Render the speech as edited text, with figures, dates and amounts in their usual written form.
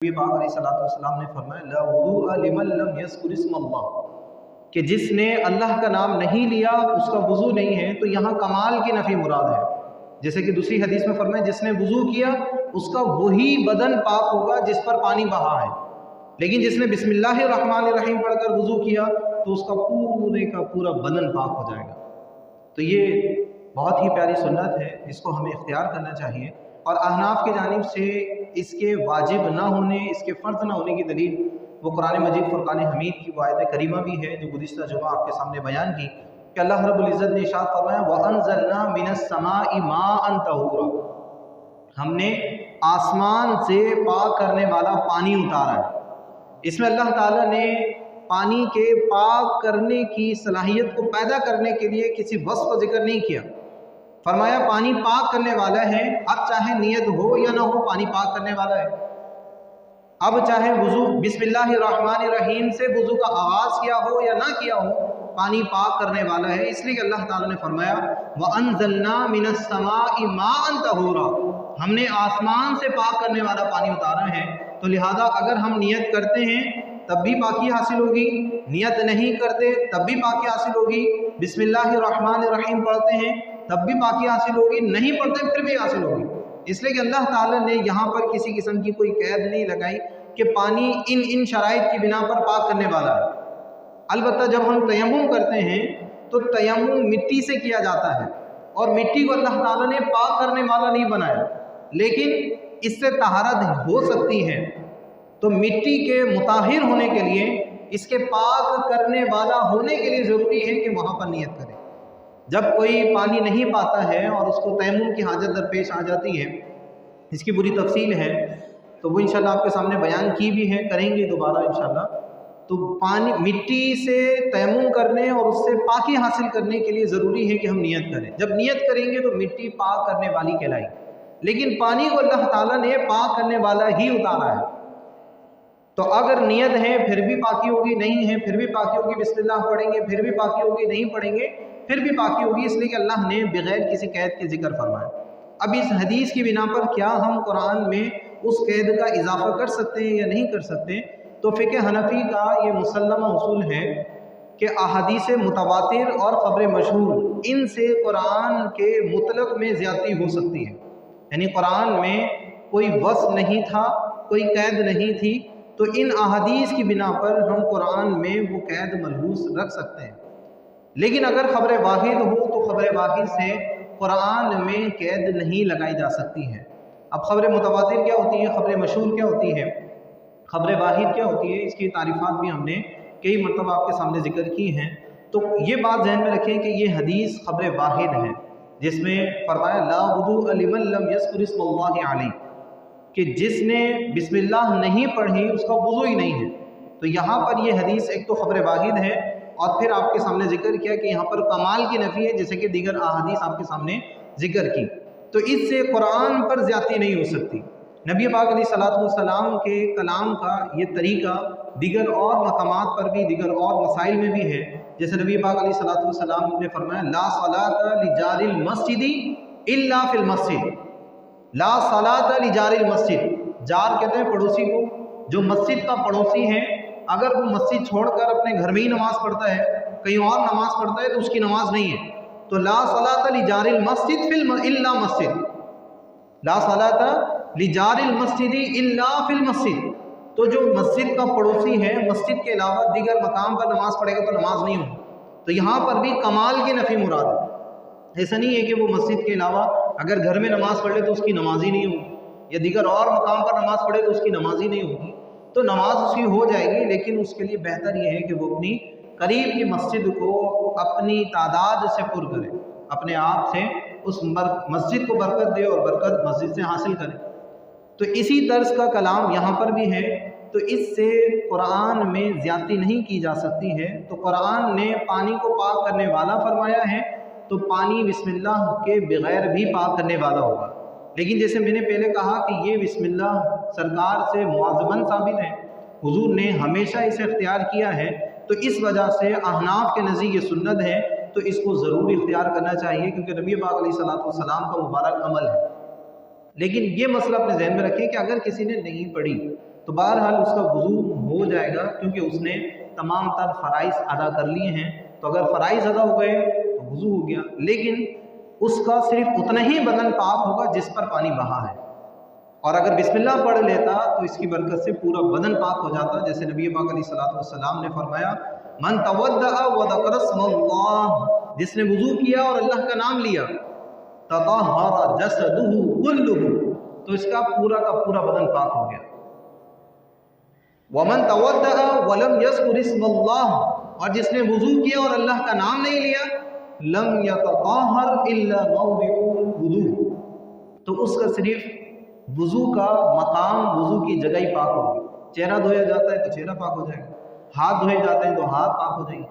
نبی پاک علیہ السلام نے فرمایا لا وضوء لمن لم یذکر اسم اللہ، کہ جس نے اللہ کا نام نہیں لیا اس کا وضو نہیں ہے۔ تو یہاں کمال کی نفی مراد ہے، جیسے کہ دوسری حدیث میں فرمایا جس نے وضو کیا اس کا وہی بدن پاک ہوگا جس پر پانی بہا ہے، لیکن جس نے بسم اللہ الرحمن الرحیم پڑھ کر وضو کیا تو اس کا پورے کا پورا بدن پاک ہو جائے گا۔ تو یہ بہت ہی پیاری سنت ہے، اس کو ہمیں اختیار کرنا چاہیے۔ اور احناف کی جانب سے اس کے واجب نہ ہونے، اس کے فرض نہ ہونے کی دلیل وہ قرآن مجید فرقان حمید کی وہ آیت کریمہ بھی ہے جو گزشتہ جمعہ آپ کے سامنے بیان کی، کہ اللہ رب العزت نے ارشاد فرمایا وَأَنزَلْنَا مِنَ السَّمَاءِ مَاءً طَهُورًا، ہم نے آسمان سے پاک کرنے والا پانی اتارا ہے۔ اس میں اللہ تعالیٰ نے پانی کے پاک کرنے کی صلاحیت کو پیدا کرنے کے لیے کسی وصف کا ذکر نہیں کیا، فرمایا پانی پاک کرنے والا ہے۔ اب چاہے نیت ہو یا نہ ہو پانی پاک کرنے والا ہے۔ اب چاہے وضو بسم اللہ الرحمن الرحیم سے وضو کا آغاز کیا ہو یا نہ کیا ہو، پانی پاک کرنے والا ہے۔ اس لیے کہ اللہ تعالیٰ نے فرمایا وَأَنزَلْنَا مِنَ السَّمَاءِ مَاءً طَهُورًا، ہم نے آسمان سے پاک کرنے والا پانی اتارا ہے۔ تو لہذا اگر ہم نیت کرتے ہیں تب بھی پاکی حاصل ہوگی، نیت نہیں کرتے تب بھی پاکی حاصل ہوگی، بسم اللہ الرحمن الرحیم پڑھتے ہیں تب بھی پاکی حاصل ہوگی، نہیں پڑھتے پھر بھی حاصل ہوگی۔ اس لیے کہ اللہ تعالیٰ نے یہاں پر کسی قسم کی کوئی قید نہیں لگائی کہ پانی ان شرائط کی بنا پر پاک کرنے والا ہے۔ البتہ جب ہم تیمم کرتے ہیں تو تیمم مٹی سے کیا جاتا ہے، اور مٹی کو اللہ تعالیٰ نے پاک کرنے والا نہیں بنایا، لیکن اس سے طہارت ہو سکتی ہے۔ تو مٹی کے مطہر ہونے کے لیے، اس کے پاک کرنے والا ہونے کے لیے ضروری ہے کہ وہاں پر نیت کرے۔ جب کوئی پانی نہیں پاتا ہے اور اس کو تیمم کی حاجت درپیش آ جاتی ہے، اس کی بری تفصیل ہے تو وہ انشاءاللہ آپ کے سامنے بیان کی بھی ہے، کریں گے دوبارہ انشاءاللہ۔ تو پانی مٹی سے تیمم کرنے اور اس سے پاکی حاصل کرنے کے لیے ضروری ہے کہ ہم نیت کریں۔ جب نیت کریں گے تو مٹی پاک کرنے والی کہلائے گی، لیکن پانی کو اللہ تعالیٰ نے پاک کرنے والا ہی اتارا ہے۔ تو اگر نیت ہے پھر بھی پاکی ہوگی، نہیں ہے پھر بھی پاکی ہوگی، بسم اللہ پڑھیں گے پھر بھی پاکی ہوگی، نہیں پڑھیں گے پھر بھی پاکی ہوگی، اس لیے کہ اللہ نے بغیر کسی قید کے ذکر فرمایا۔ اب اس حدیث کی بنا پر کیا ہم قرآن میں اس قید کا اضافہ کر سکتے ہیں یا نہیں کر سکتے؟ تو فقہ حنفی کا یہ مسلمہ اصول ہے کہ احادیث متواتر اور خبر مشہور ان سے قرآن کے مطلق میں زیادتی ہو سکتی ہے، یعنی قرآن میں کوئی وصف نہیں تھا، کوئی قید نہیں تھی، تو ان احادیث کی بنا پر ہم قرآن میں وہ قید ملحوظ رکھ سکتے ہیں۔ لیکن اگر خبر واحد ہو تو خبر واحد سے قرآن میں قید نہیں لگائی جا سکتی ہے۔ اب خبر متواتر کیا ہوتی ہے، خبر مشہور کیا ہوتی ہے، خبر واحد کیا ہوتی ہے، اس کی تعریفات بھی ہم نے کئی مرتبہ آپ کے سامنے ذکر کی ہیں۔ تو یہ بات ذہن میں رکھیں کہ یہ حدیث خبر واحد ہے، جس میں فرمایا لا وضوء لمن لم یذکر اسم اللہ علیہ، کہ جس نے بسم اللہ نہیں پڑھی اس کا وضو ہی نہیں ہے۔ تو یہاں پر یہ حدیث ایک تو خبر واحد ہے، اور پھر آپ کے سامنے ذکر کیا کہ یہاں پر کمال کی نفی ہے، جیسے کہ دیگر احادیث آپ کے سامنے ذکر کی۔ تو اس سے قرآن پر زیادتی نہیں ہو سکتی۔ نبی پاک علیہ السلام کے کلام کا یہ طریقہ دیگر اور مقامات پر بھی، دیگر اور مسائل میں بھی ہے، جیسے نبی پاک علیہ السلام نے فرمایا لا صلاۃ لجار المسجد الا فی المسجد، لا صلاۃ لجار المسجد، جار کہتے ہیں پڑوسی کو، جو مسجد کا پڑوسی ہے اگر وہ مسجد چھوڑ کر اپنے گھر میں ہی نماز پڑھتا ہے، کہیں اور نماز پڑھتا ہے تو اس کی نماز نہیں ہے۔ تو لا صلاۃ لجار المسجد الا مسجد، لا صلاۃ لجار المسجد الا فی المسجد، تو جو مسجد کا پڑوسی ہے مسجد کے علاوہ دیگر مقام پر نماز پڑھے گا تو نماز نہیں ہوگی۔ تو یہاں پر بھی کمال کی نفی مراد ہے، ایسا نہیں ہے کہ وہ مسجد کے علاوہ اگر گھر میں نماز پڑھ لے تو اس کی نماز ہی نہیں ہوگی، یا دیگر اور مقام پر نماز پڑھے تو اس کی نماز ہی نہیں ہوگی۔ تو نماز اس کی ہو جائے گی، لیکن اس کے لیے بہتر یہ ہے کہ وہ اپنی قریب کی مسجد کو اپنی تعداد سے پر کرے، اپنے آپ سے اس مسجد کو برکت دے اور برکت مسجد سے حاصل کرے۔ تو اسی طرز کا کلام یہاں پر بھی ہے، تو اس سے قرآن میں زیادتی نہیں کی جا سکتی ہے۔ تو قرآن نے پانی کو پاک کرنے والا فرمایا ہے، تو پانی بسم اللہ کے بغیر بھی پاک کرنے والا ہوگا۔ لیکن جیسے میں نے پہلے کہا کہ یہ بسم اللہ سرکار سے معاذباً ثابت ہے، حضور نے ہمیشہ اسے اختیار کیا ہے، تو اس وجہ سے احناف کے نزدیک یہ سنت ہے، تو اس کو ضرور اختیار کرنا چاہیے، کیونکہ نبی پاک علیہ السلام کا مبارک عمل ہے۔ لیکن یہ مسئلہ اپنے ذہن میں رکھیں کہ اگر کسی نے نہیں پڑھی تو بہرحال اس کا وضو ہو جائے گا، کیونکہ اس نے تمام تر فرائض ادا کر لیے ہیں۔ تو اگر فرائض ادا ہو گئے تو وضو ہو گیا، لیکن اس کا صرف اتنا ہی بدن پاک ہوگا جس پر پانی بہا ہے، اور اگر بسم اللہ پڑھ لیتا تو اس کی برکت سے پورا بدن پاک ہو جاتا، جیسے نبی پاک علیہ الصلوۃ والسلام نے فرمایا من تودع وذکر اسم اللہ، جس نے وضو کیا اور اللہ کا نام لیا، تطہر جسدہ کلہ، تو اس کا پورا بدن پاک ہو گیا۔ ومن تودع ولم یذکر اسم اللہ، اور جس نے وضو کیا اور اللہ کا نام نہیں لیا، لم یتطہر الا موضع الوضوء، تو اس کا صرف وضو کا مقام، وضو کی جگہ ہی پاک ہوگی۔ چہرہ دھویا جاتا ہے تو چہرہ پاک ہو جائے گا، ہاتھ دھوئے جاتے ہیں تو ہاتھ پاک ہو جائیں گے،